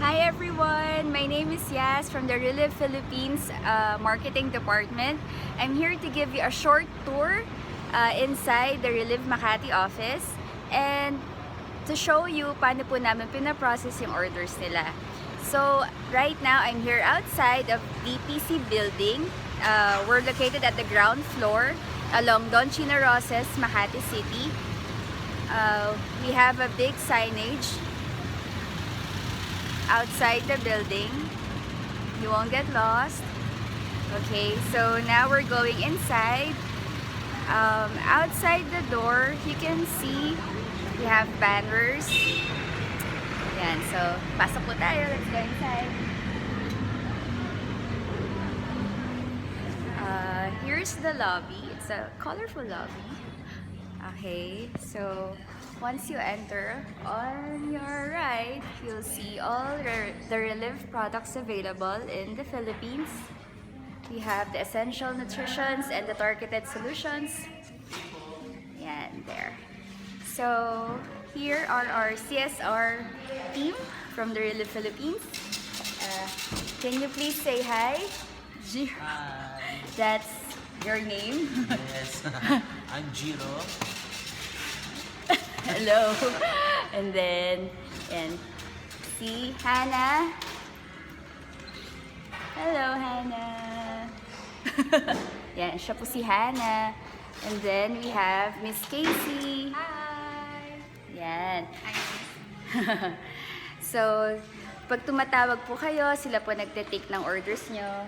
Hi everyone! My name is Yas from the Reliv Philippines Marketing Department. I'm here to give you a short tour inside the Reliv Makati office and to show you paano po namin pinaprocess yung orders nila. So, right now I'm here outside of DPC building. We're located at the ground floor along Chino, Roces, Makati City. We have a big signage outside the building. You won't get lost. Okay, so now we're going inside. Outside the door, you can see we have banners. Yan, so pasok po tayo. Let's go inside. Here's the lobby. It's a colorful lobby. Okay, so once you enter, on your right, you'll see all the Reliv products available in the Philippines. We have the essential nutritions and the targeted solutions. Yan, there. So here are our CSR team from the Reliv Philippines. Can you please say hi? Hi. That's your name? Yes. I'm Chino. Hello. And then, si Hannah. Hello, Hannah. Yan, siya po si Hannah. And then we have Miss Casey. Hi! Yan. So, pag tumatawag po kayo, sila po nagte-take ng orders nyo.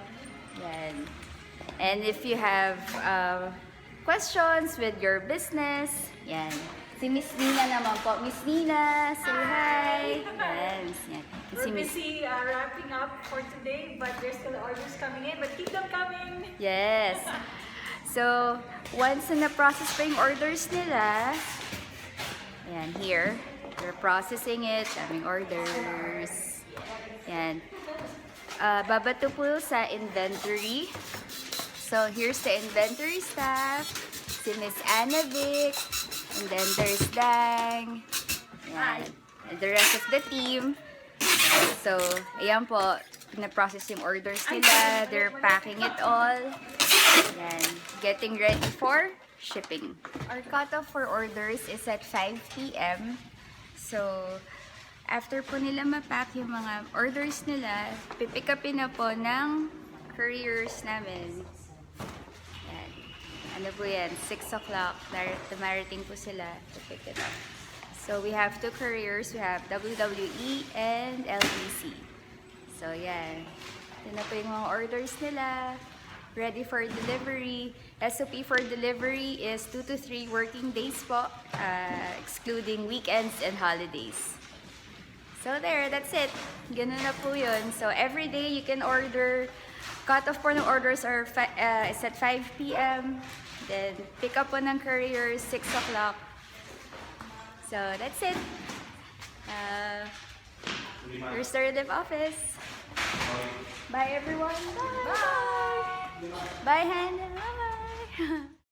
Yan. And if you have questions with your business, yan. Si Miss Nina naman po. Miss Nina, say hi. Yan. Yan. We're busy wrapping up for today, but there's still orders coming in, but keep them coming! Yes. So, once na na-process pa yung orders nila, yan, here, we're processing it, daming orders. Yan. Babato po sa inventory. So, here's the inventory staff. Si Miss Anna Vic. And then there's Dang. Yan. And the rest of the team. So, ayan po. Pina-process yung orders nila. They're packing it all. Yan. Getting ready for shipping. Our cutoff for orders is at 5 p.m. So, after po nila ma-pack yung mga orders nila, pipick upin na po ng couriers namin. Yan. Ano po yan? 6 o'clock. Dumarating po sila to pick it up. So, we have two couriers. We have WWE and LBC. So, yan. Ito na po yung mga orders nila. Ready for delivery. SOP for delivery is 2 to 3 working days po, excluding weekends and holidays. So there, that's it. Ganun na po yun. So every day you can order. Cut-off po ng orders is at 5 p.m. Then pick up po ng couriers 6 o'clock. So that's it. Here's the Reliv office. Bye everyone. Bye. Bye, Hannah. Bye.